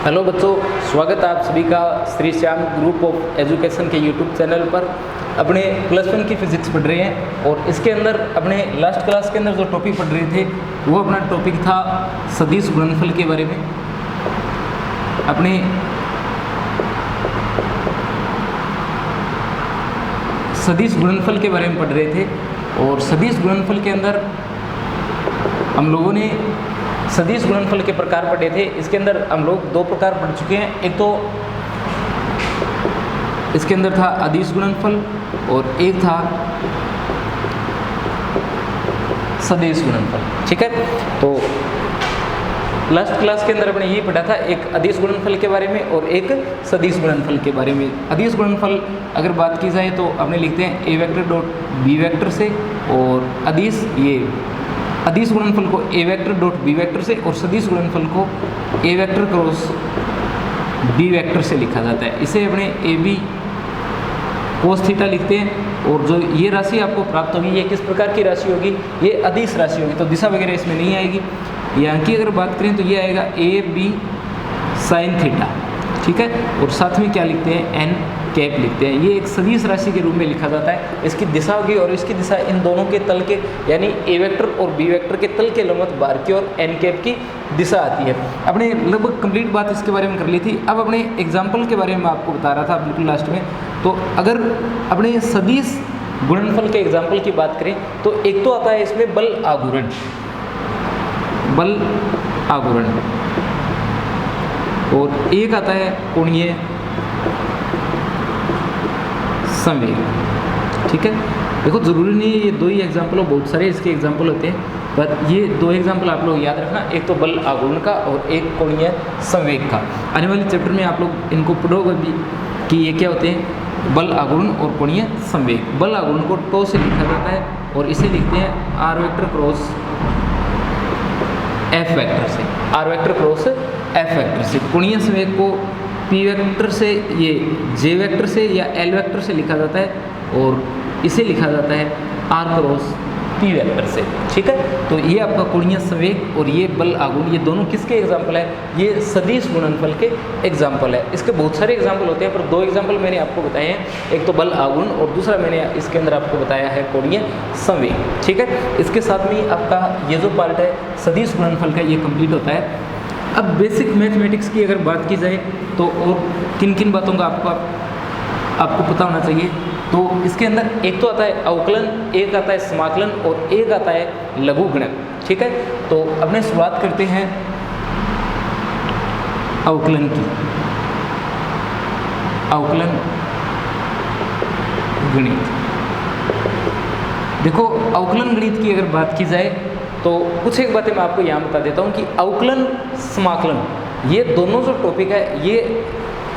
Hello बच्चों, स्वागत है आप सभी का Shri Shyam group of education के यूट्यूब चैनल पर। अपने +1 की फिजिक्स पढ़ रहे हैं और इसके अंदर अपने लास्ट क्लास के अंदर जो टॉपिक पढ़ रहे थे वो अपना टॉपिक था सदिश गुणनफल के बारे में। अपने सदिश गुणनफल के बारे में पढ़ रहे थे और सदिश गुणनफल के अंदर हम लोगों ने सदिश गुणनफल के प्रकार पढ़े थे। इसके अंदर हम लोग 2 प्रकार पढ़ चुके हैं। एक तो इसके अंदर था अदिश गुणनफल और एक था सदिश गुणनफल। ठीक है, तो लास्ट क्लास के अंदर अपने यही पढ़ा था, एक अदिश गुणनफल के बारे में और एक सदिश गुणनफल के बारे में। अदिश गुणनफल अगर बात की जाए तो अपने लिखते हैं ए वेक्टर डॉट बी वेक्टर से, और अदिश गुणनफल को ए वेक्टर डॉट बी वेक्टर से और सदिश गुणनफल को ए वेक्टर क्रॉस बी वेक्टर से लिखा जाता है। इसे अपने ए बी कोस थीटा लिखते हैं। और जो ये राशि आपको प्राप्त होगी ये किस प्रकार की राशि होगी? ये अदिश राशि होगी, तो दिशा वगैरह इसमें नहीं आएगी। यहाँ की अगर बात करें तो ये आएगा ए बी साइन थीटा। ठीक है, और साथ में क्या लिखते हैं? एन कैप लिखते हैं। ये एक सदिश राशि के रूप में लिखा जाता है। इसकी दिशा होगी और इसकी दिशा इन दोनों के तल के यानी ए वेक्टर और बी वेक्टर के तल के लंबवत बाहर की ओर एन कैप की दिशा आती है। अपने लगभग कंप्लीट बात इसके बारे में कर ली थी। अब अपने एग्जाम्पल के बारे में आपको बता रहा था बिल्कुल लास्ट में। तो अगर अपने सदिश गुणनफल के एग्जाम्पल की बात करें तो एक तो आता है इसमें बल आघूर्ण और एक आता है कोणीय संवेग। ठीक है, देखो जरूरी नहीं है ये 2 ही एग्जाम्पल हो, बहुत सारे इसके एग्जाम्पल होते हैं, पर ये 2 एग्जाम्पल आप लोग याद रखना, एक तो बल आघूर्ण का और एक कोणीय संवेग का। आने वाले चैप्टर में आप लोग इनको पढ़ोगे भी कि ये क्या होते हैं, बल आघूर्ण और कोणीय संवेग। बल आघूर्ण को टो से लिखा जाता है और इसे लिखते हैं r vector cross f vector से, r vector cross f vector से। कोणीय संवेग को पी वेक्टर से, ये जे वेक्टर से या एल वेक्टर से लिखा जाता है और इसे लिखा जाता है आर क्रॉस पी वेक्टर से। ठीक है, तो ये आपका कोणीय संवेग और ये बल आघूर्ण, ये दोनों किसके एग्जाम्पल है? ये सदिश गुणनफल के एग्जाम्पल है। इसके बहुत सारे एग्जाम्पल होते हैं, पर 2 एग्जाम्पल मैंने आपको बताए हैं, एक तो बल आघूर्ण और दूसरा मैंने इसके अंदर आपको बताया है कोणीय संवेग। ठीक है, इसके साथ में आपका ये जो पार्ट है सदिश गुणनफल का ये कंप्लीट होता है। अब बेसिक मैथमेटिक्स की अगर बात की जाए तो और किन किन बातों का आपको पता होना चाहिए, तो इसके अंदर एक तो आता है अवकलन, एक आता है समाकलन और एक आता है लघुगणक। ठीक है, तो अपने शुरुआत करते हैं अवकलन की। अवकलन गणित, देखो अवकलन गणित की अगर बात की जाए तो कुछ एक बातें मैं आपको यहाँ बता देता हूँ कि अवकलन समाकलन ये दोनों जो टॉपिक है ये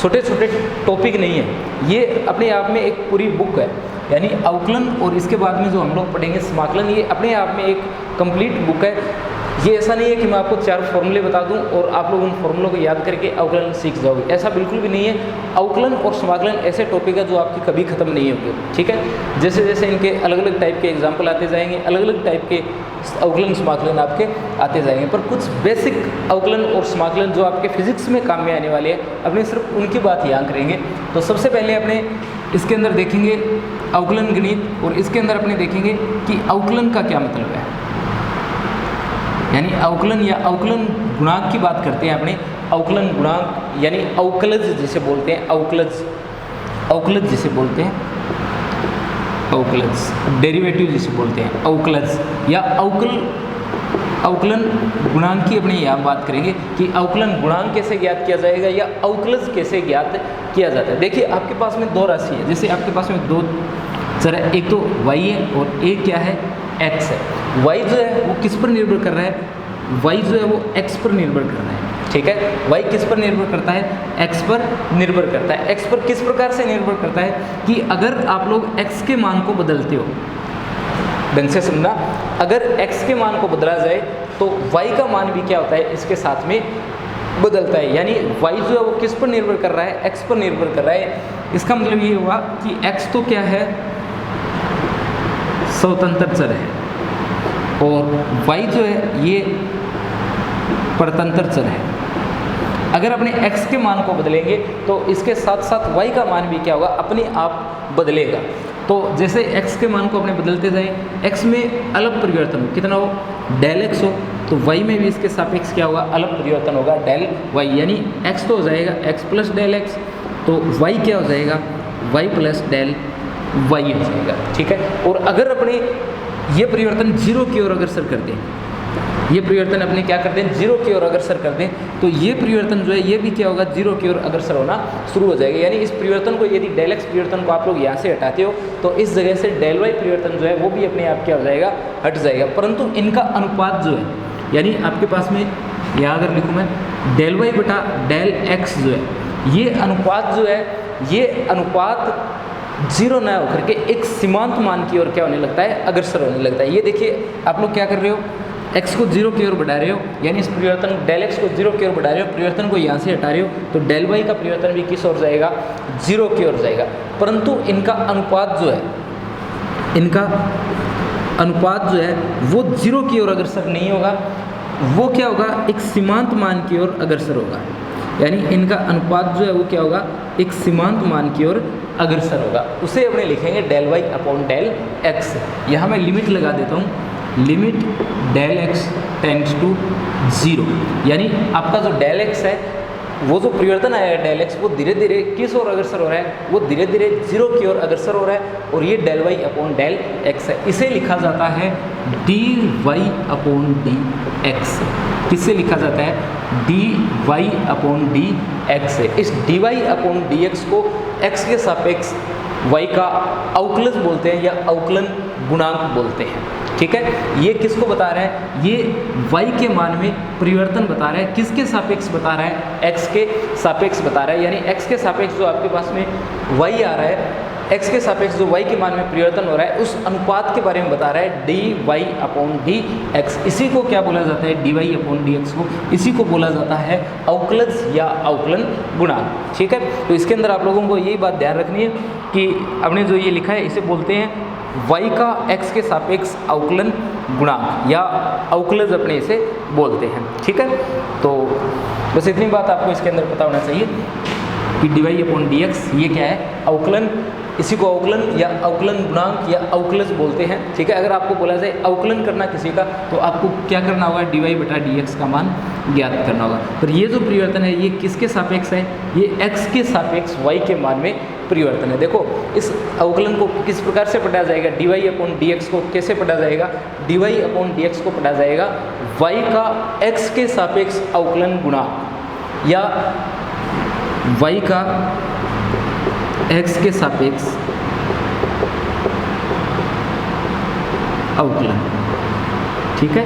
छोटे छोटे टॉपिक नहीं है, ये अपने आप में एक पूरी बुक है। यानी अवकलन और इसके बाद में जो हम लोग पढ़ेंगे समाकलन, ये अपने आप में एक कंप्लीट बुक है। ये ऐसा नहीं है कि मैं आपको 4 फॉर्मूले बता दूं और आप लोग उन फॉर्मूलों को याद करके अवकलन सीख जाओगे, ऐसा बिल्कुल भी नहीं है। अवकलन और समाकलन ऐसे टॉपिक है जो आपकी कभी खत्म नहीं होंगे। ठीक है, जैसे जैसे इनके अलग अलग टाइप के एग्जाम्पल आते जाएंगे, अलग अलग टाइप के अवकलन समाकलन आपके आते जाएंगे, पर कुछ बेसिक अवकलन और समाकलन जो आपके फिजिक्स में काम में आने वाले हैं अपने सिर्फ उनकी बात यहाँ करेंगे। तो सबसे पहले अपने इसके अंदर देखेंगे अवकलन गणित और इसके अंदर अपने देखेंगे कि अवकलन का क्या मतलब है। यानी अवकलन या अवकलन गुणांक की बात करते हैं अपने। अवकलन गुणांक यानी अवकलज जिसे बोलते हैं, अवकलज जिसे बोलते हैं, अवकलज डेरिवेटिव जिसे बोलते हैं, अवकलज या अवकलन गुणांक की अपने यहाँ बात करेंगे कि अवकलन गुणांक कैसे ज्ञात किया जाएगा या अवकलज कैसे ज्ञात किया जाता है। देखिए आपके पास में 2 राशि है, जैसे आपके पास में 2 चर है, एक तो y है और एक क्या है? x है। y जो है वो किस पर निर्भर कर रहा है? y जो है वो x पर निर्भर कर रहा है। ठीक है, y किस पर निर्भर करता है? x पर निर्भर करता है। x पर किस प्रकार से निर्भर करता है कि अगर आप लोग x के मान को बदलते हो, ढंग से समझना, अगर x के मान को बदला जाए तो y का मान भी क्या होता है? इसके साथ में बदलता है। यानी y जो है वो किस पर निर्भर कर रहा है? x पर निर्भर कर रहा है। इसका मतलब ये हुआ कि x तो क्या है? स्वतंत्र चर है और y जो है ये परतंत्र चर है। अगर अपने x के मान को बदलेंगे तो इसके साथ साथ y का मान भी क्या होगा, अपने आप बदलेगा। तो जैसे x के मान को अपने बदलते जाएं, x में अलग परिवर्तन हो, कितना हो, डेल x हो, तो y में भी इसके सापेक्ष क्या होगा, अलग परिवर्तन होगा, डेल y, यानी x तो हो जाएगा x प्लस डेल x, तो y क्या हो जाएगा, y प्लस डेल y हो जाएगा। ठीक है, और अगर अपने ये परिवर्तन जीरो की ओर अग्रसर कर दें, ये परिवर्तन अपने क्या करते हैं, जीरो की ओर अग्रसर कर दें, तो ये परिवर्तन जो है ये भी क्या होगा, जीरो की ओर अग्रसर होना शुरू हो जाएगा। यानी इस परिवर्तन को, यदि डेल एक्स परिवर्तन को आप लोग यहाँ से हटाते हो तो इस जगह से डेल वाई परिवर्तन जो है वो भी अपने आप क्या हो जाएगा, हट जाएगा। परंतु इनका अनुपात जो है, यानी आपके पास में यहाँ अगर लिखूँ मैं डेल वाई बटा डेल एक्स जो है, ये अनुपात जो है, ये अनुपात जीरो न होकर के एक सीमांत मान की ओर क्या होने लगता है, अग्रसर होने लगता है। ये देखिए आप लोग क्या कर रहे हो, x को जीरो की ओर बढ़ा रहे हो, यानी इस परिवर्तन डेल x को जीरो की ओर बढ़ा रहे हो, परिवर्तन को यहाँ से हटा रहे हो, तो डेल y का परिवर्तन भी किस ओर जाएगा, जीरो की ओर जाएगा। परंतु इनका अनुपात जो है, इनका अनुपात जो है वो जीरो की ओर अग्रसर नहीं होगा, वो क्या होगा, एक सीमांत मान की ओर अग्रसर होगा। यानी इनका अनुपात जो है वो क्या होगा, एक सीमांत मान की ओर अग्रसर होगा। उसे अपने लिखेंगे del y upon del x. यहाँ मैं लिमिट लगा देता हूँ, limit del x tends to zero, यानी आपका जो डेल एक्स है, वो जो परिवर्तन आया है डेल एक्स, वो धीरे धीरे किस ओर अग्रसर हो रहा है, वो धीरे धीरे जीरो की ओर अग्रसर हो रहा है, और ये del y upon del x है। इसे लिखा जाता है d y upon d x. किससे लिखा जाता है, d y upon d x से। इस d y upon d x को एक्स के सापेक्ष वाई का अवकलज बोलते हैं या अवकलन गुणांक बोलते हैं। ठीक है, ये किसको बता रहा है, ये y के मान में परिवर्तन बता रहा है, किसके सापेक्ष बता रहा है, x के सापेक्ष बता रहा है। यानी x के सापेक्ष जो आपके पास में y आ रहा है, x के सापेक्ष जो y के मान में परिवर्तन हो रहा है, उस अनुपात के बारे में बता रहा है, d y upon d x. इसी को क्या बोला जाता है, d y upon d x को, इसी को बोला जाता है अवकलज या अवकलन गुणांक। ठीक है, तो इसके अंदर आप लोगों को यही बात ध्यान रखनी है कि हमने जो ये लिखा है इसे बोलते हैं y का x के सापेक्ष अवकलन गुणांक या अवकलज अपने इसे बोलते हैं। ठीक है, तो बस इतनी बात आपको इसके अंदर पता होना चाहिए कि d y upon d x ये क्या है, अवकलन, इसी को अवकलन या अवकलन गुणांक या अवकलज बोलते हैं। ठीक है, अगर आपको बोला जाए अवकलन करना किसी का, तो आपको क्या करना होगा, डी वाई बटा डी एक्स का मान ज्ञात करना होगा। पर ये जो परिवर्तन है ये किसके सापेक्ष है, ये x के सापेक्ष y के मान में परिवर्तन है। देखो इस अवकलन को किस प्रकार से पढ़ा जाएगा, d y upon d x को कैसे पढ़ा जाएगा, d y upon d x को पढ़ा जाएगा y का x के सापेक्ष अवकलन गुणांक या y का x के सापेक्ष अवकलन। ठीक है,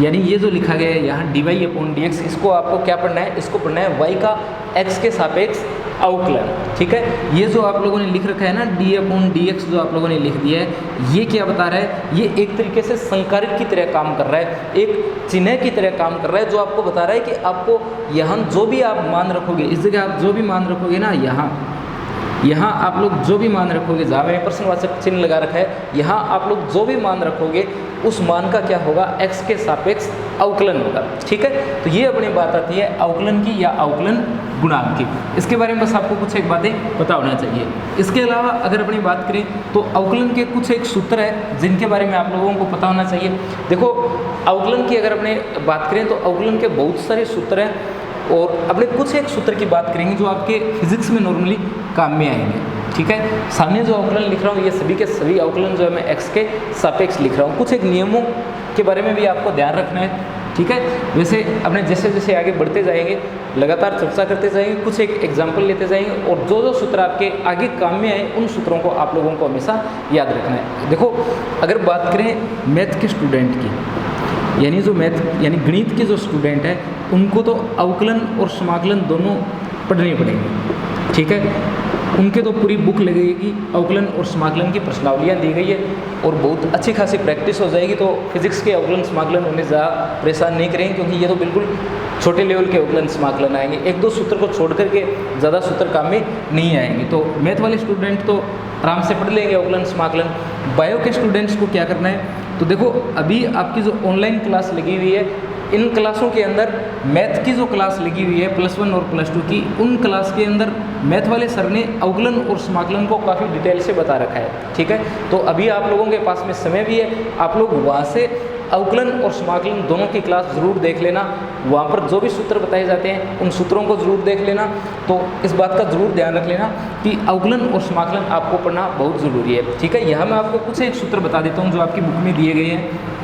यानी ये जो लिखा गया है यहाँ d y upon d x, इसको आपको क्या पढ़ना है, इसको पढ़ना है y का x के सापेक्ष अवकलन। ठीक है, ये जो आप लोगों ने लिख रखा है ना डी अपॉन डी एक्स, जो आप लोगों ने लिख दिया है, ये क्या बता रहा है, ये एक तरीके से संकारक की तरह काम कर रहा है, एक चिन्ह की तरह काम कर रहा है, जो आपको बता रहा है कि आपको यहाँ जो भी आप मान रखोगे, इस जगह आप जो भी मान रखोगे ना, यहाँ आप लोग जो भी मान रखोगे, जहाँ मैंने प्रश्नवाचक चिन्ह लगा रखा है, यहाँ आप लोग जो भी मान रखोगे उस मान का क्या होगा, x के सापेक्ष अवकलन होगा। ठीक है, तो ये अपनी बात आती है अवकलन की या अवकलन गुणांक की। इसके बारे में बस आपको कुछ एक बातें पता होना चाहिए। इसके अलावा अगर अपनी बात करें तो अवकलन के कुछ एक सूत्र है जिनके बारे में आप लोगों को पता होना चाहिए। देखो अवकलन की अगर अपने बात करें तो अवकलन के बहुत सारे सूत्र हैं, और अपने कुछ एक सूत्र की बात करेंगे जो आपके फिजिक्स में नॉर्मली काम में आएंगे। ठीक है, सामने जो अवकलन लिख रहा हूँ ये सभी के सभी अवकलन जो है मैं x के सापेक्ष लिख रहा हूँ। कुछ एक नियमों के बारे में भी आपको ध्यान रखना है। ठीक है, वैसे अपने जैसे जैसे आगे बढ़ते जाएंगे लगातार चर्चा करते जाएंगे, कुछ एक एग्जाम्पल लेते जाएंगे, और जो जो सूत्र आपके आगे काम में आए उन सूत्रों को आप लोगों को हमेशा याद रखना है। देखो अगर बात करें मैथ के स्टूडेंट की, यानी जो मैथ यानी गणित के जो स्टूडेंट है उनको तो अवकलन और समाकलन दोनों पढ़ने पड़ेंगे। ठीक है, उनके तो पूरी बुक लगेगी, अवकलन और समाकलन की प्रश्नावलियाँ दी गई है और बहुत अच्छी खासी प्रैक्टिस हो जाएगी। तो फिजिक्स के अवकलन समाकलन उन्हें ज़्यादा परेशान नहीं करेंगे, क्योंकि ये तो बिल्कुल छोटे लेवल के अवकलन समाकलन आएंगे, एक दो सूत्र को छोड़ करके ज़्यादा सूत्र काम में नहीं आएंगे। तो मैथ वाले स्टूडेंट तो आराम से पढ़ लेंगे अवकलन समाकलन। बायो के स्टूडेंट्स को क्या करना है, तो देखो अभी आपकी जो ऑनलाइन क्लास लगी हुई है इन क्लासों के अंदर मैथ की जो क्लास लगी हुई है +1 और +2 की, उन क्लास के अंदर मैथ वाले सर ने अवकलन और समाकलन को काफ़ी डिटेल से बता रखा है, ठीक है। तो अभी आप लोगों के पास में समय भी है, आप लोग वहाँ से अवकलन और समाकलन दोनों की क्लास ज़रूर देख लेना। वहाँ पर जो भी सूत्र बताए जाते हैं उन सूत्रों को ज़रूर देख लेना। तो इस बात का ज़रूर ध्यान रख लेना कि अवकलन और समाकलन आपको पढ़ना बहुत ज़रूरी है, ठीक है। यहाँ मैं आपको कुछ एक सूत्र बता देता हूँ जो आपकी बुक में दिए गए हैं,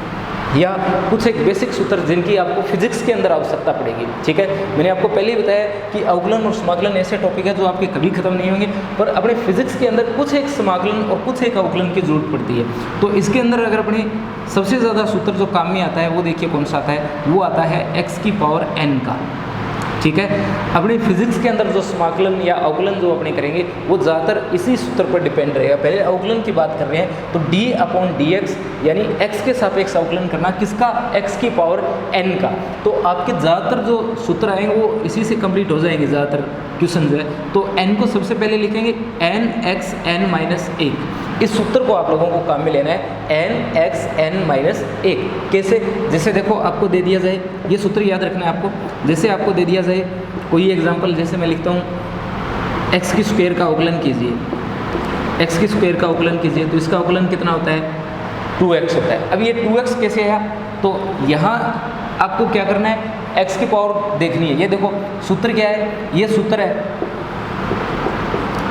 या कुछ एक बेसिक सूत्र जिनकी आपको फिजिक्स के अंदर आवश्यकता पड़ेगी, ठीक है। मैंने आपको पहले ही बताया कि अवकलन और समाकलन ऐसे टॉपिक है जो आपके कभी खत्म नहीं होंगे, पर अपने फिजिक्स के अंदर कुछ एक समाकलन और कुछ एक अवकलन की जरूरत पड़ती है। तो इसके अंदर अगर अपने सबसे ज़्यादा सूत्र जो काम में आता है वो देखिए कौन सा आता है, वो आता है x⁴n का, ठीक है। अपनी फिजिक्स के अंदर जो समाकलन या अवकलन जो अपने करेंगे वो ज़्यादातर इसी सूत्र पर डिपेंड रहेगा। पहले अवकलन की बात कर रहे हैं तो d/dx यानी x के सापेक्ष अवकलन करना, किसका, x⁴n का। तो आपके ज़्यादातर जो सूत्र आएंगे वो इसी से कंप्लीट हो जाएंगे ज़्यादातर क्वेश्चन जो है। तो n को सबसे पहले लिखेंगे n(x(n-1)। इस सूत्र को आप लोगों को काम में लेना है, n(x(n-1)। कैसे, जैसे देखो आपको दे दिया जाए, ये सूत्र याद रखना है आपको। जैसे आपको दे दिया जाए कोई एग्जांपल, जैसे मैं लिखता हूँ x² का अवकलन कीजिए, x² का अवकलन कीजिए, तो इसका अवकलन कितना होता है, 2x होता है। अब ये 2x कैसे आया, तो यहाँ आपको क्या करना है, x की पावर देखनी है। ये देखो सूत्र क्या है, ये सूत्र है,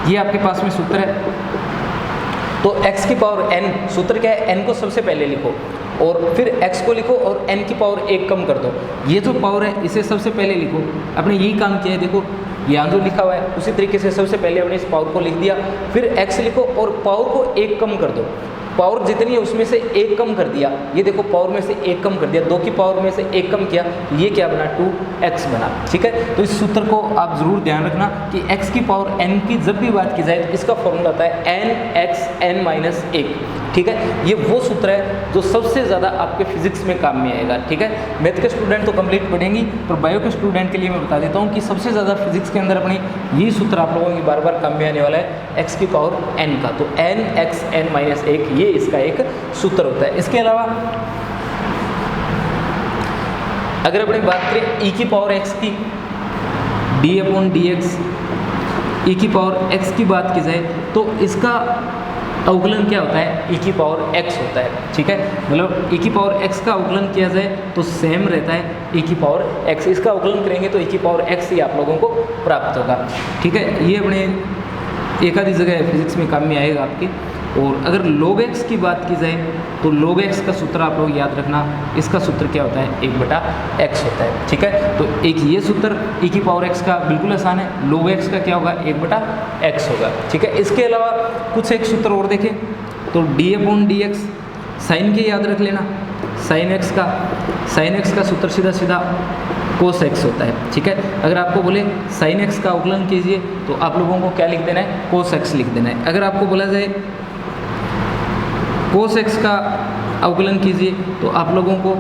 ये आपके पास में सूत्र है। तो x⁴n सूत्र क्या है, n को सबसे पहले लिखो और फिर x को लिखो और n की पावर 1 कम कर दो। ये जो पावर है इसे सबसे पहले लिखो। आपने यही काम किया है, देखो यहाँ जो लिखा हुआ है उसी तरीके से सबसे पहले हमने इस पावर को लिख दिया, फिर x लिखो और पावर को 1 कम कर दो। पावर जितनी है उसमें से 1 कम कर दिया, ये देखो पावर में से 1 कम कर दिया, 2 की पावर में से 1 कम किया, ये क्या बना, 2x बना, ठीक है। तो इस सूत्र को आप ज़रूर ध्यान रखना कि x की पावर n की जब भी बात की जाए तो इसका फॉर्मूला होता है n(x(n-1), ठीक है। ये वो सूत्र है जो सबसे ज़्यादा आपके फिजिक्स में काम में आएगा, ठीक है। मैथ के स्टूडेंट तो कंप्लीट पढ़ेंगे, पर बायो के स्टूडेंट के लिए मैं बता देता हूँ कि सबसे ज़्यादा फिजिक्स के अंदर अपने यही सूत्र आप लोगों की बार बार काम में आने वाला है, x⁴n का। तो n(x(n-1) ये इसका एक सूत्र होता है। इसके अलावा अगर अपनी बात करें e⁴x की, d/dx e⁴x की बात की जाए तो इसका अवकलन क्या होता है, e⁴x होता है, ठीक है। मतलब e⁴x का अवकलन किया जाए तो सेम रहता है e⁴x। इसका अवकलन करेंगे तो e⁴x ही आप लोगों को प्राप्त होगा, ठीक है। ये अपने एक आधी जगह फिजिक्स में काम में आएगा आपके। और अगर log x की बात की जाए तो log x का सूत्र आप लोग याद रखना, इसका सूत्र क्या होता है, 1/x होता है, ठीक है। तो एक ये सूत्र e⁴x का बिल्कुल आसान है, log x का क्या होगा, 1/x होगा, ठीक है। इसके अलावा कुछ एक सूत्र और देखें तो d/dx साइन के याद रख लेना, sin x का सूत्र सीधा सीधा cos x होता है, ठीक है। अगर आपको बोले sin x का अवकलन कीजिए तो आप लोगों को क्या लिख देना है, cos x लिख देना है। अगर आपको बोला जाए cos x का अवकलन कीजिए तो आप लोगों को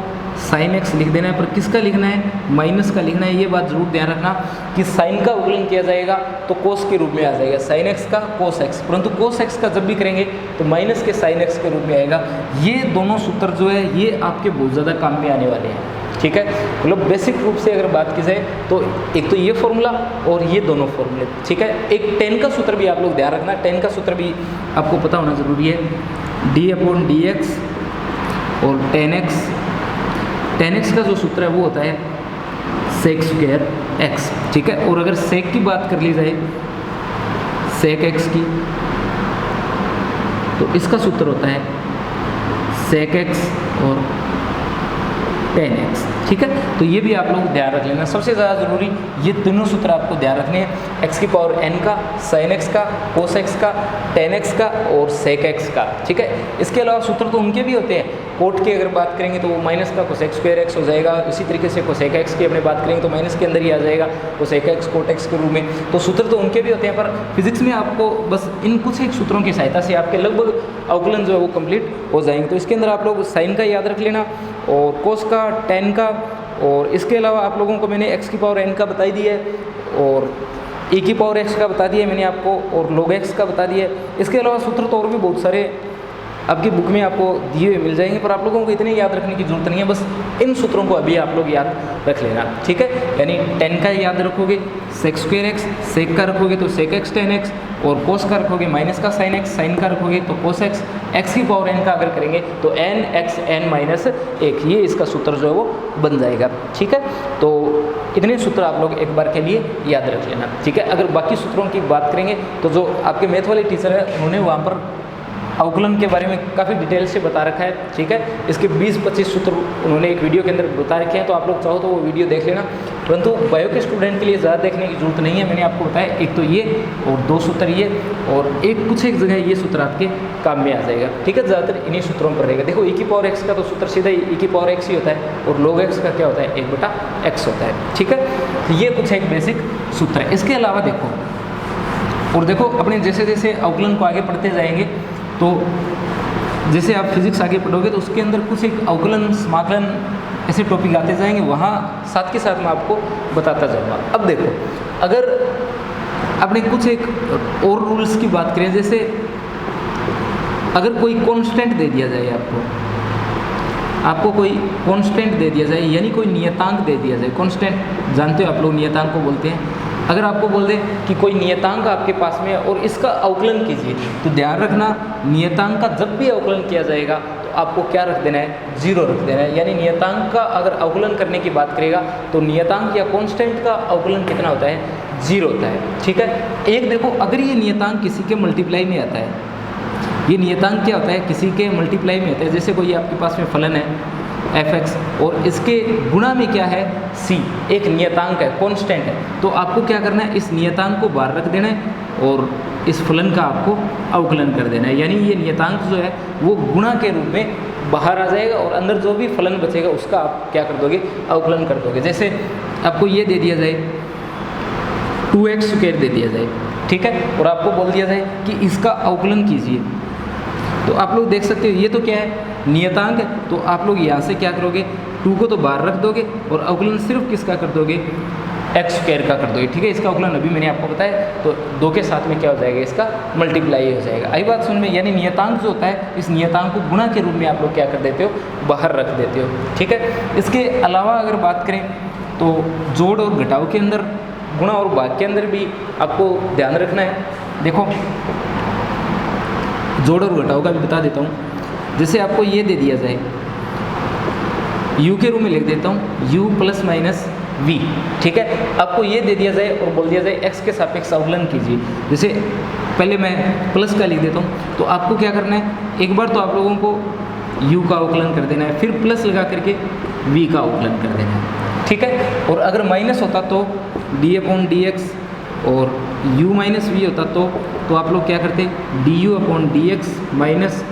sin x लिख देना है, पर किसका लिखना है, माइनस का लिखना है। ये बात जरूर ध्यान रखना कि sin का अवकलन किया जाएगा तो cos के रूप में आ जाएगा, sin x का cos x, परंतु cos x का जब भी करेंगे तो माइनस के sin x के रूप में आएगा। ये दोनों सूत्र जो है ये आपके बहुत ज़्यादा काम में आने वाले हैं, ठीक है। मतलब बेसिक रूप से अगर बात की जाए तो एक तो ये फॉर्मूला और ये दोनों फॉर्मूले, ठीक है। एक tan का सूत्र भी आप लोग ध्यान रखना, tan का सूत्र भी आपको पता होना ज़रूरी है, d/dx और tan x का जो सूत्र है वो होता है sec²x, ठीक है। और अगर sec की बात कर ली जाए, sec x की, तो इसका सूत्र होता है sec x और tan x, ठीक है। तो ये भी आप लोग ध्यान रख लेना। सबसे ज़्यादा ज़रूरी ये तीनों सूत्र आपको ध्यान रखने हैं, x⁴n का, sin x का, cos x का, tan x का और sec x का, ठीक है। इसके अलावा सूत्र तो उनके भी होते हैं, कोट की अगर बात करेंगे तो वो माइनस का cosec² हो जाएगा, इसी तरीके से cosec x की अपने बात करेंगे तो माइनस के अंदर ही आ जाएगा cosec x cot x के रूप में। तो सूत्र तो उनके भी होते हैं, पर फिजिक्स में आपको बस इन कुछ एक सूत्रों की सहायता से आपके लगभग अवकलन जो है वो कंप्लीट हो जाएंगे। तो इसके अंदर आप लोग साइन का याद रख लेना और cos का, tan का, और इसके अलावा आप लोगों को मैंने x⁴n का बता दिया है और e⁴x का बता दिया है मैंने आपको, और log x का बता दिया है। इसके अलावा सूत्र तो और भी बहुत सारे आपकी बुक में आपको दिए हुए मिल जाएंगे, पर आप लोगों को इतने याद रखने की जरूरत नहीं है, बस इन सूत्रों को अभी आप लोग याद रख लेना, ठीक है। यानी tan का याद रखोगे sec स्क्वायर एक्स, सेक का रखोगे तो sec x tan x, और कोस का रखोगे माइनस का sin x, साइन का रखोगे तो कोस x, x की पावर n का अगर करेंगे तो n x n माइनस 1, ये इसका सूत्र जो है वो बन जाएगा, ठीक है। तो इतने सूत्र आप लोग एक बार के लिए याद रख लेना, ठीक है। अगर बाकी सूत्रों की बात करेंगे तो जो आपके मैथ वाले टीचर है उन्होंने वहाँ पर अवकलन के बारे में काफ़ी डिटेल से बता रखा है, ठीक है। इसके 20-25 सूत्र उन्होंने एक वीडियो के अंदर बता रखे हैं, तो आप लोग चाहो तो वो वीडियो देख लेना, परंतु बायो के स्टूडेंट के लिए ज़्यादा देखने की जरूरत नहीं है। मैंने आपको बताया एक तो ये और 2 सूत्र ये, और एक जगह ये सूत्र आपके काम में आ जाएगा, ठीक है। ज़्यादातर इन्हीं सूत्रों पर रहेगा। देखो e की पावर x का तो सूत्र सीधा e की पावर x ही होता है, और log x का क्या होता है 1/x होता है, ठीक है। तो ये कुछ एक बेसिक सूत्र है। इसके अलावा देखो, और देखो अपने जैसे जैसे अवकलन को आगे पढ़ते जाएंगे तो जैसे आप फिजिक्स आगे पढ़ोगे तो उसके अंदर कुछ एक अवकलन समाकलन ऐसे टॉपिक आते जाएंगे, वहाँ साथ के साथ मैं आपको बताता जाऊँगा। अब देखो, अगर अपने कुछ एक और रूल्स की बात करें, जैसे अगर कोई कांस्टेंट दे दिया जाए, आपको कोई कांस्टेंट दे दिया जाए, यानी कोई नियतांक दे दिया जाए, कांस्टेंट जानते हो आप लोग नियतांक को बोलते हैं। अगर आपको बोल दें कि कोई नियतांक आपके पास में है और इसका अवकलन कीजिए, तो ध्यान रखना नियतांक का जब भी अवकलन किया जाएगा तो आपको क्या रख देना है, 0 रख देना है। यानी नियतांक का अगर अवकलन करने की बात करेगा तो नियतांक या कांस्टेंट का अवकलन कितना होता है, 0 होता है, ठीक है। एक देखो, अगर ये नियतांक किसी के मल्टीप्लाई में आता है, ये नियतांक क्या होता है, किसी के मल्टीप्लाई में होता है। जैसे कोई आपके पास में फलन है f(x) और इसके गुणा में क्या है c, एक नियतांक है, कांस्टेंट है, तो आपको क्या करना है, इस नियतांक को बाहर रख देना है और इस फलन का आपको अवकलन कर देना है। यानी ये नियतांक जो है वो गुणा के रूप में बाहर आ जाएगा और अंदर जो भी फलन बचेगा उसका आप क्या कर दोगे, अवकलन कर दोगे। जैसे आपको ये दे दिया जाए 2x स्क्वायर दे दिया जाए, ठीक है, और आपको बोल दिया जाए कि इसका अवकलन कीजिए, तो आप लोग देख सकते हो ये तो क्या है, नियतांक है। तो आप लोग यहाँ से क्या करोगे, 2 को तो बाहर रख दोगे और अवकलन सिर्फ किसका कर दोगे, x स्क्वायर का कर दोगे, ठीक है। इसका अवकलन अभी मैंने आपको बताया, तो 2 के साथ में क्या हो जाएगा, इसका मल्टीप्लाई हो जाएगा। आई बात सुन में, यानी नियतांक जो होता है, इस नियतांक को गुणा के रूप में आप लोग क्या कर देते हो, बाहर रख देते हो, ठीक है। इसके अलावा अगर बात करें तो जोड़ और घटाव के अंदर, गुणा और भाग के अंदर भी आपको ध्यान रखना है। देखो, जोड़ और घटाव का भी बता देता हूँ। जैसे आपको ये दे दिया जाए, u के रूप में लिख देता हूँ, u प्लस माइनस v, ठीक है। आपको ये दे दिया जाए और बोल दिया जाए x के सापेक्ष अवकलन कीजिए। जैसे पहले मैं प्लस का लिख देता हूँ, तो आपको क्या करना है, एक बार तो आप लोगों को u का अवकलन कर देना है, फिर प्लस लगा करके v का अवकलन कर देना है, ठीक है। और अगर माइनस होता तो d/dx और u माइनस v होता तो आप लोग क्या करते, du/dx माइनस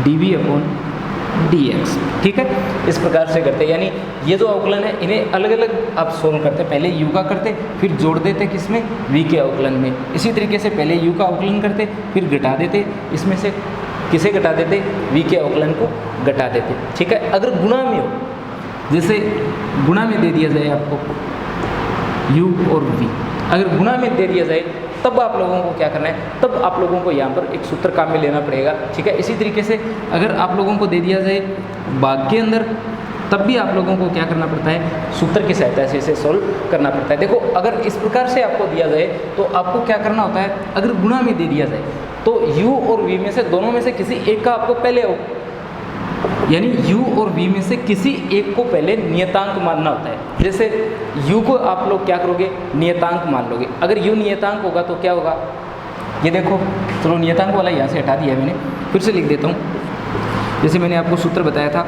dv/dx, ठीक है। इस प्रकार से करते हैं। यानी ये जो अवकलन है इन्हें अलग अलग आप सोल्व करते, पहले u का करते फिर जोड़ देते किसमें, v के अवकलन में। इसी तरीके से पहले u का अवकलन करते फिर घटा देते, इसमें से किसे घटा देते, v के अवकलन को घटा देते, ठीक है। अगर गुणा में हो, जैसे गुणा में दे दिया जाए आपको u और v, अगर गुणा में दे दिया जाए तब आप लोगों को क्या करना है, तब आप लोगों को यहाँ पर एक सूत्र काम में लेना पड़ेगा, ठीक है। इसी तरीके से अगर आप लोगों को दे दिया जाए भाग के अंदर, तब भी आप लोगों को क्या करना पड़ता है, सूत्र की सहायता से इसे सोल्व करना पड़ता है। देखो, अगर इस प्रकार से आपको दिया जाए तो आपको क्या करना होता है, अगर गुणा में दे दिया जाए तो u और v में से दोनों में से किसी एक का आपको पहले, यानी u और v में से किसी एक को पहले नियतांक मानना होता है। जैसे u को आप लोग क्या करोगे, नियतांक मान लोगे। अगर u नियतांक होगा तो क्या होगा, ये देखो, चलो नियतांक वाला यहाँ से हटा दिया है मैंने, फिर से लिख देता हूँ। जैसे मैंने आपको सूत्र बताया था,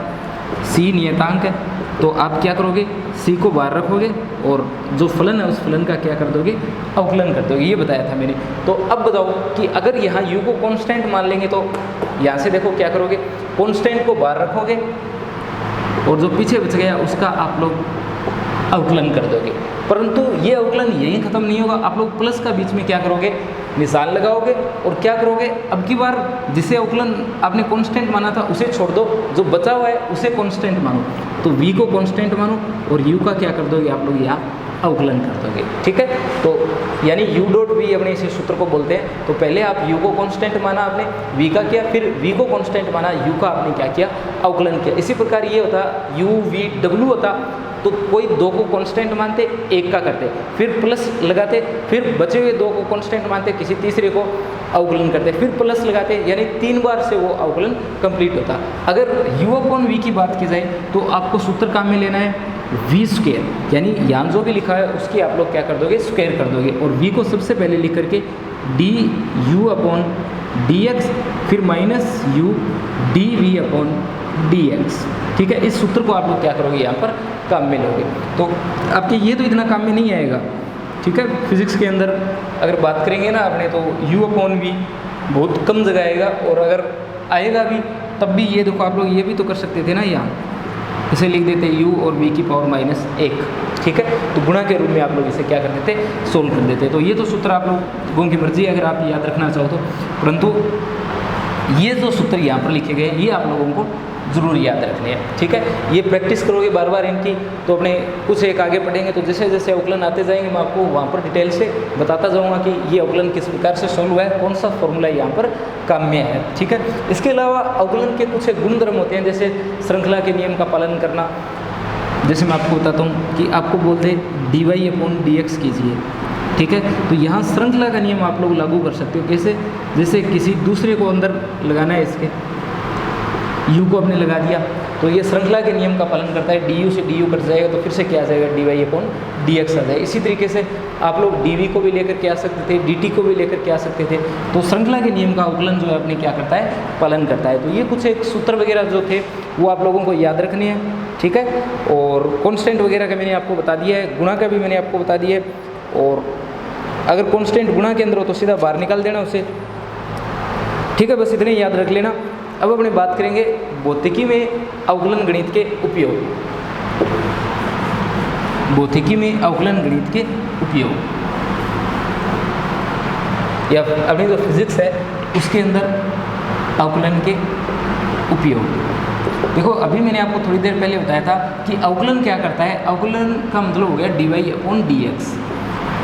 c नियतांक है, तो आप क्या करोगे, c को बाहर रखोगे और जो फलन है उस फलन का क्या कर दोगे, अवकलन कर दोगे, ये बताया था मैंने। तो अब बताओ कि अगर यहाँ u को कांस्टेंट मान लेंगे तो यहाँ से देखो क्या करोगे, कांस्टेंट को बाहर रखोगे और जो पीछे बच गया उसका आप लोग अवकलन कर दोगे। परंतु ये अवकलन यही खत्म नहीं होगा, आप लोग प्लस का बीच में क्या करोगे, निशान लगाओगे और क्या करोगे, अब की बार जिसे अवकलन आपने कांस्टेंट माना था उसे छोड़ दो, जो बचा हुआ है उसे कांस्टेंट मानो। तो v को कांस्टेंट मानो और u का क्या कर दोगे आप लोग यहाँ अवकलन कर दोगे। ठीक है, तो यानी u डॉट v अपने इसी सूत्र को बोलते हैं। तो पहले आप u को कांस्टेंट माना आपने, v का किया, फिर v को कांस्टेंट माना, u का आपने क्या किया, अवकलन किया। इसी प्रकार ये होता u v w होता, तो कोई दो को कांस्टेंट मानते, एक का करते, फिर प्लस लगाते, फिर बचे हुए दो को कांस्टेंट मानते, किसी तीसरे को अवकलन करते, फिर प्लस लगाते, यानी 3 बार से वो अवकलन कंप्लीट होता। अगर u अपॉन v की बात की जाए तो आपको सूत्र काम में लेना है v स्क्वायर, यानी यहाँ जो भी लिखा है उसकी आप लोग क्या कर दोगे, स्क्वायर कर दोगे, और v को सबसे पहले लिख करके d u upon d x, फिर minus u d v upon d x. ठीक है, इस सूत्र को आप लोग क्या करोगे, यहाँ पर काम में लोगे। तो आपके ये तो इतना काम में नहीं आएगा। ठीक है, फिजिक्स के अंदर अगर बात करेंगे ना आपने, तो u अपॉन v बहुत कम जगह आएगा, और अगर आएगा भी तब भी ये देखो आप लोग ये भी तो कर सकते थे ना, यहाँ इसे लिख देते u और v की पावर -1। ठीक है, तो गुणा के रूप में आप लोग इसे क्या कर देते, सोल्व कर देते। तो ये तो सूत्र आप लोगों की मर्जी है अगर आप याद रखना चाहो तो, परंतु ये जो सूत्र यहाँ पर लिखे गए ये आप लोगों को ज़रूर याद रखने हैं। ठीक है, ये प्रैक्टिस करोगे बार बार इनकी, तो अपने कुछ एक आगे पढ़ेंगे तो जैसे जैसे अवकलन आते जाएंगे मैं आपको वहाँ पर डिटेल से बताता जाऊँगा कि ये अवकलन किस प्रकार से सोल्व हुआ है, कौन सा फॉर्मूला यहाँ पर काम में है। ठीक है, इसके अलावा अवकलन के कुछ एक गुणधर्म होते हैं, जैसे श्रृंखला के नियम का पालन करना। जैसे मैं आपको बताता हूँ कि आपको बोलते हैं d y upon d x कीजिए। ठीक है, तो यहाँ श्रृंखला का नियम आप लोग लागू कर सकते हो। कैसे, जैसे किसी दूसरे को अंदर लगाना है, इसके u को आपने लगा दिया, तो ये श्रृंखला के नियम का पालन करता है, du से du कट जाएगा तो फिर से क्या आ जाएगा, dy अपॉन dx आ जाएगा। इसी तरीके से आप लोग dv को भी लेकर के आ सकते थे, dt को भी लेकर के आ सकते थे। तो श्रृंखला के नियम का अवकलन जो है अपने क्या करता है, पालन करता है। तो ये कुछ एक सूत्र वगैरह जो थे वो आप लोगों को याद रखने हैं। ठीक है, और कॉन्स्टेंट वगैरह का मैंने आपको बता दिया है, गुणा का भी मैंने आपको बता दिया है, और अगर कॉन्स्टेंट गुणा के अंदर हो तो सीधा बाहर निकाल देना उसे। ठीक है, बस इतने याद रख लेना। अब अपने बात करेंगे भौतिकी में अवकलन गणित के उपयोग। भौतिकी में अवकलन गणित के उपयोग, या अपनी जो फिजिक्स है उसके अंदर अवकलन के उपयोग। देखो, अभी मैंने आपको थोड़ी देर पहले बताया था कि अवकलन क्या करता है। अवकलन का मतलब हो गया d y upon d x.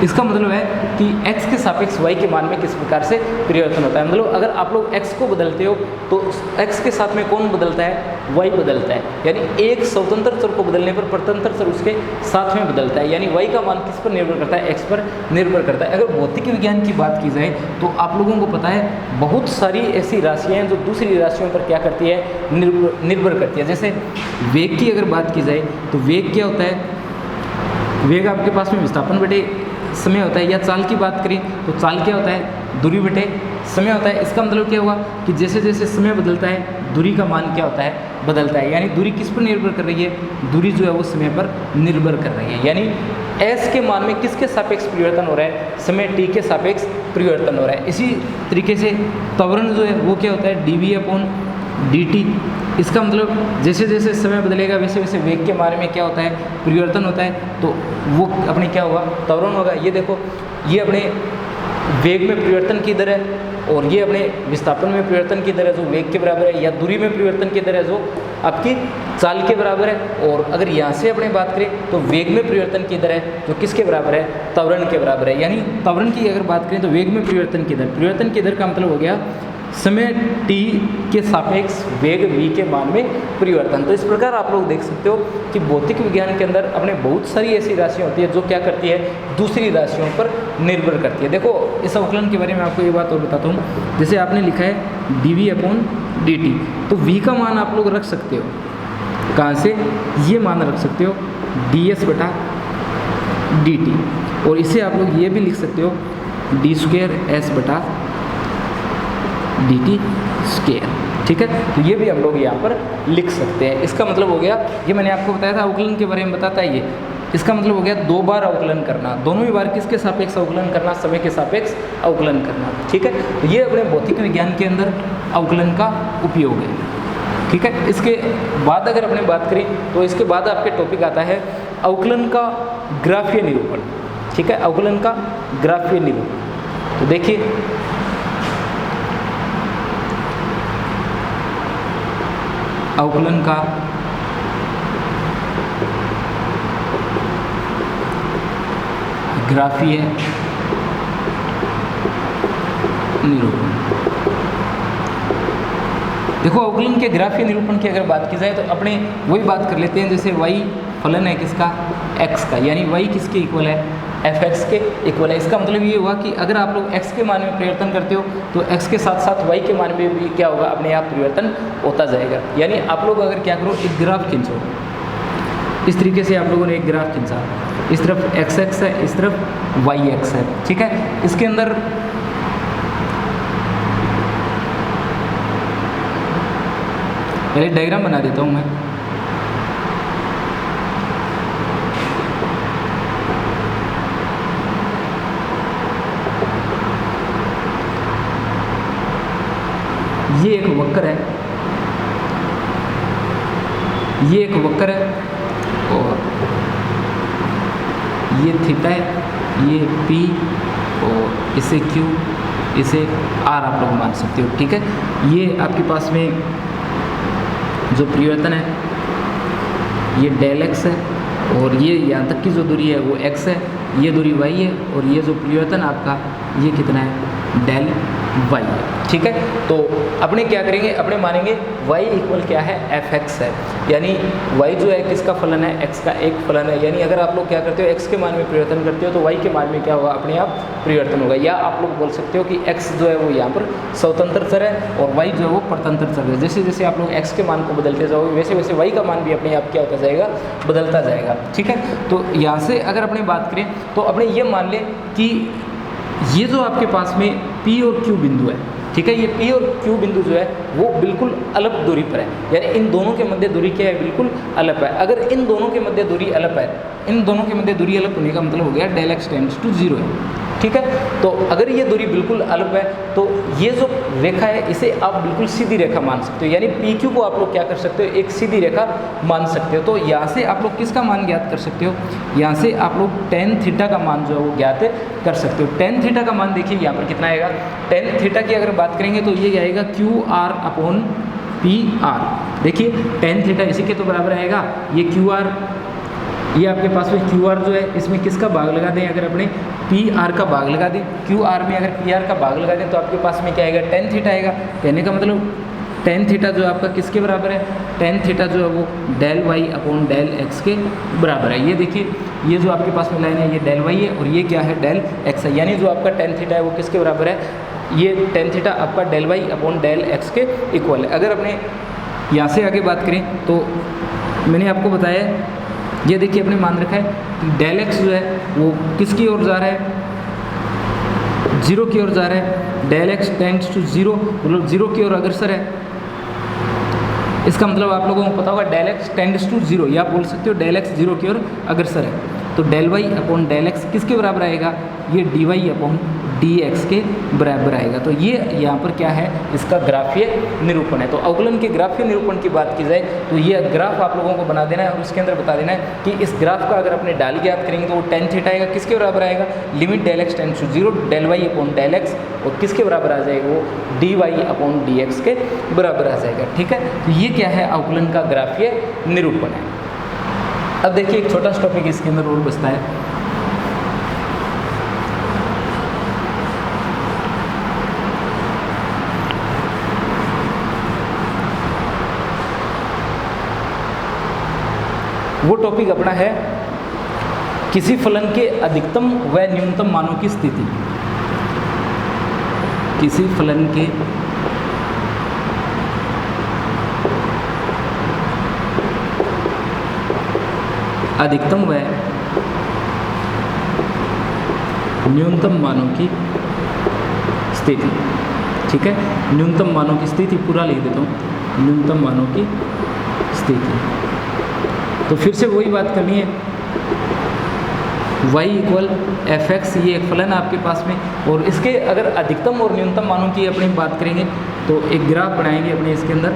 इसका मतलब है कि x के सापेक्ष y के मान में किस प्रकार से परिवर्तन होता है। मतलब अगर आप लोग x को बदलते हो तो x के साथ में कौन बदलता है, y बदलता है। यानी एक स्वतंत्र चर को बदलने पर परतंत्र चर उसके साथ में बदलता है, यानी y का मान किस पर निर्भर करता है, x पर निर्भर करता है। अगर भौतिक विज्ञान की बात की जाए तो आप लोगों को पता है बहुत सारी ऐसी राशियाँ हैं जो दूसरी राशियों पर क्या करती है, निर्भर करती है। जैसे वेग की अगर बात की जाए तो वेग क्या होता है, वेग आपके पास में विस्थापन बटे समय होता है। या चाल की बात करें तो चाल क्या होता है, दूरी बटे समय होता है। इसका मतलब क्या हुआ कि जैसे जैसे समय बदलता है दूरी का मान क्या होता है, बदलता है। यानी दूरी किस पर निर्भर कर रही है, दूरी जो है वो समय पर निर्भर कर रही है। यानी s के मान में किसके सापेक्ष परिवर्तन हो रहा है, समय t के सापेक्ष परिवर्तन हो रहा है। इसी तरीके से त्वरण जो है वो क्या होता है, dv अपॉन dt। इसका मतलब जैसे जैसे समय बदलेगा वैसे वैसे वेग के मान में क्या होता है, परिवर्तन होता है। तो वो अपने क्या होगा, त्वरण होगा। ये देखो, ये अपने वेग में परिवर्तन की दर है, और ये अपने विस्थापन में परिवर्तन की दर है जो वेग के बराबर है, या दूरी में परिवर्तन की दर है जो आपकी चाल के बराबर है। और अगर यहाँ से अपने बात करें तो वेग में परिवर्तन की दर है जो किसके बराबर है, त्वरण के बराबर है। यानी त्वरण की अगर बात करें तो वेग में परिवर्तन की दर का मतलब हो गया समय t के सापेक्ष वेग v के मान में परिवर्तन। तो इस प्रकार आप लोग देख सकते हो कि भौतिक विज्ञान के अंदर अपने बहुत सारी ऐसी राशियाँ होती है जो क्या करती है, दूसरी राशियों पर निर्भर करती है। देखो, इस अवकलन के बारे में आपको ये बात और बताता हूँ। जैसे आपने लिखा है dv अपॉन dt, तो v का मान आप लोग रख सकते हो कहाँ से, ये मान रख सकते हो ds बटा dt, और इसे आप लोग ये भी लिख सकते हो d स्क्वायर s बटा dt स्क्वायर। ठीक है, तो ये भी हम लोग यहाँ पर लिख सकते हैं। इसका मतलब हो गया, ये मैंने आपको बताया था अवकलन के बारे में बताता है ये, इसका मतलब हो गया 2 बार अवकलन करना, दोनों ही बार किसके सापेक्ष अवकलन करना, समय के सापेक्ष अवकलन करना। ठीक है, तो ये अपने भौतिक विज्ञान के अंदर अवकलन का उपयोग है। ठीक है, इसके बाद अगर अपने बात करें तो इसके बाद आपके टॉपिक आता है अवकलन का ग्राफीय निरूपण। ठीक है, अवकलन का ग्राफीय निरूपण। तो देखिए, अवकलन का ग्राफीय निरूपण। देखो अवकलन के ग्राफीय निरूपण की अगर बात की जाए तो अपने वही बात कर लेते हैं, जैसे y फलन है किसका, x का, यानी y किसके इक्वल है, fx के इक्वल है। इसका मतलब ये हुआ कि अगर आप लोग x के मान में परिवर्तन करते हो तो x के साथ साथ y के मान में भी क्या होगा, अपने आप परिवर्तन होता जाएगा। यानी आप लोग अगर क्या करो, एक ग्राफ खींचो, इस तरीके से आप लोगों ने एक ग्राफ खींचा, इस तरफ x है, इस तरफ yx है, ठीक है। इसके अंदर पहले डायग्राम बना देता हूँ मैं। ये एक वक्र है, ये एक वक्र है, और ये थीटा है, ये P, और इसे Q, इसे R आप लोग मान सकते हो, ठीक है। ये आपके पास में जो परिवर्तन है ये डेल x है, और ये यहाँ तक की जो दूरी है वो x है, ये दूरी y है, और ये जो परिवर्तन आपका ये कितना है, डेल y है, ठीक है। तो अपने क्या करेंगे, अपने मानेंगे y इक्वल क्या है, fx है, यानी y जो है किसका फलन है, x का एक फलन है। यानी अगर आप लोग क्या करते हो, x के मान में परिवर्तन करते हो तो y के मान में क्या होगा, अपने आप परिवर्तन होगा। या आप लोग बोल सकते हो कि x जो है वो यहाँ पर स्वतंत्र चर है और y जो है वो परतंत्र चर है। जैसे जैसे आप लोग x के मान को बदलते जाओगे वैसे वैसे y का मान भी अपने आप क्या होता जाएगा, बदलता जाएगा, ठीक है। तो यहाँ से अगर अपने बात करें तो अपने ये मान लें कि ये जो आपके पास में P और Q बिंदु है, ठीक है, ये P और Q बिंदु जो है वो बिल्कुल अलग दूरी पर है, यानी इन दोनों के मध्य दूरी क्या है, बिल्कुल अलग है। अगर इन दोनों के मध्य दूरी अलग है, इन दोनों के मध्य दूरी अलग होने का मतलब हो गया डेल x टेंड्स टू 0 है, ठीक है। तो अगर ये दूरी बिल्कुल अलग है तो ये जो रेखा है इसे आप बिल्कुल सीधी रेखा मान सकते हो, यानी PQ को आप लोग क्या कर सकते हो, एक सीधी रेखा मान सकते हो। तो यहाँ से आप लोग किसका मान ज्ञात कर सकते हो, यहाँ से आप लोग टेन थीटा का मान जो है वो ज्ञात कर सकते हो। टेन थीटा का मान देखिए यहाँ पर कितना आएगा, टेन थीटा की अगर बात करेंगे तो ये आएगा QR/PR। देखिए टेन थीटा इसी के तो बराबर आएगा, ये QR, ये आपके पास में QR जो है इसमें किसका भाग लगा दें, अगर अपने PR का भाग लगा दें, QR में अगर PR का भाग लगा दें तो आपके पास में क्या आएगा, टेन थीटा आएगा। कहने का मतलब टेन थीटा जो आपका किसके बराबर है, टेन थीटा जो है वो डेल y/डेल x के बराबर है। ये देखिए ये जो आपके पास में लाइन है ये डेल y है और ये क्या है, डेल x है, यानी जो आपका टेन थीटा है वो किसके बराबर है, ये टेन थीटा आपका डेल y/डेल x के इक्वल है। अगर अपने यहाँ से आगे बात करें तो मैंने आपको बताया, ये देखिए अपने मान रखा है कि डेल x जो है वो किसकी ओर जा रहा है, 0 की ओर जा रहा है, डेल x टेंड्स टू 0 मतलब 0 की ओर अग्रसर है। इसका मतलब आप लोगों को पता होगा डेल x टेंड्स टू 0, या आप बोल सकते हो डेल x 0 की ओर अग्रसर है। तो डेल y/डेल x किसके बराबर आएगा, ये dy/dx के बराबर आएगा। तो ये यहाँ पर क्या है, इसका ग्राफीय निरूपण है। तो अवकलन के ग्राफीय निरूपण की बात की जाए तो ये ग्राफ आप लोगों को बना देना है और उसके अंदर बता देना है कि इस ग्राफ का अगर अपने डाल ज्ञात करेंगे तो वो टेन थीटा आएगा, किसके बराबर आएगा, limit del x tends to 0 del y/डेल x, और किसके बराबर आ जाएगा, वो dy/dx के बराबर आ जाएगा, ठीक है। तो ये क्या है, अवकलन का ग्राफीय निरूपण है। अब देखिए एक छोटा सा टॉपिक इसके अंदर और बचता है, वो टॉपिक अपना है किसी फलन के अधिकतम व न्यूनतम मानों की स्थिति। किसी फलन के अधिकतम व न्यूनतम मानों की स्थिति, ठीक है। न्यूनतम मानों की स्थिति पूरा लिख देता हूँ, न्यूनतम मानों की स्थिति। तो फिर से वही बात करनी है, y=fx, ये एक फलन है आपके पास में, और इसके अगर अधिकतम और न्यूनतम मानों की अपनी बात करेंगे तो एक ग्राफ बनाएंगे अपने इसके अंदर,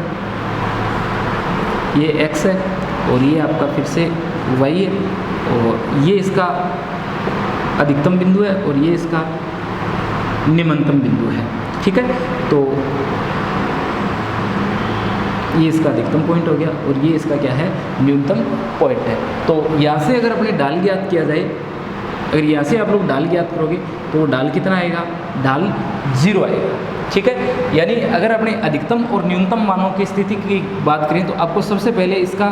ये x है और ये आपका फिर से y है, और ये इसका अधिकतम बिंदु है और ये इसका निम्नतम बिंदु है, ठीक है। तो ये इसका अधिकतम पॉइंट हो गया और ये इसका क्या है, न्यूनतम पॉइंट है। तो यहाँ से अगर अपने डाल ज्ञात किया जाए अगर यहाँ से आप लोग डाल ज्ञात करोगे तो वो डाल कितना आएगा, डाल 0 आएगा। ठीक है, यानी अगर अपने अधिकतम और न्यूनतम मानों की स्थिति की बात करें तो आपको सबसे पहले इसका